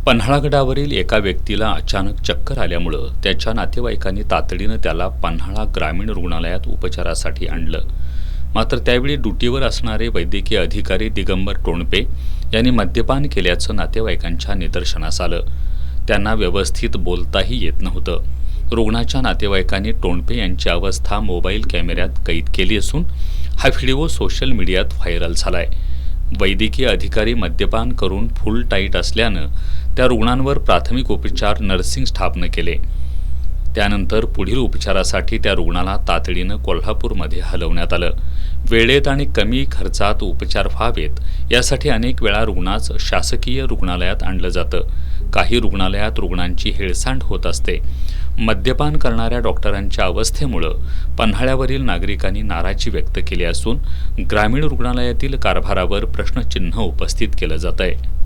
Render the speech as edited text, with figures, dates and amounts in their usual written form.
पन्हाळगडावरील एका व्यक्तीला अचानक चक्कर आल्यामुळं त्याच्या नातेवाईकांनी तातडीनं त्याला पन्हाळा ग्रामीण रुग्णालयात उपचारासाठी आणलं. मात्र त्यावेळी ड्युटीवर असणारे वैद्यकीय अधिकारी दिगंबर टोणपे यांनी मद्यपान केल्याचं नातेवाईकांच्या निदर्शनास आलं. त्यांना व्यवस्थित बोलताही येत नव्हतं. रुग्णाच्या नातेवाईकांनी टोणपे यांची अवस्था मोबाईल कॅमेऱ्यात कैद केली असून हा व्हिडिओ सोशल मीडियात व्हायरल झालाय. वैद्यकीय अधिकारी मद्यपान करून फुल टाईट असल्यानं त्या रुग्णांवर प्राथमिक उपचार नर्सिंग स्टाफनं केले. त्यानंतर पुढील उपचारासाठी त्या रुग्णाला तातडीनं कोल्हापूरमध्ये हलवण्यात आलं. वेळेत आणि कमी खर्चात उपचार व्हावेत यासाठी अनेक वेळा रुग्णास शासकीय रुग्णालयात आणलं जातं. काही रुग्णालयात रुग्णांची हेळसांड होत असते. मद्यपान करणाऱ्या डॉक्टरांच्या अवस्थेमुळं पन्हाळ्यावरील नागरिकांनी नाराजी व्यक्त केली असून ग्रामीण रुग्णालयातील कारभारावर प्रश्नचिन्ह उपस्थित केलं जात आहे.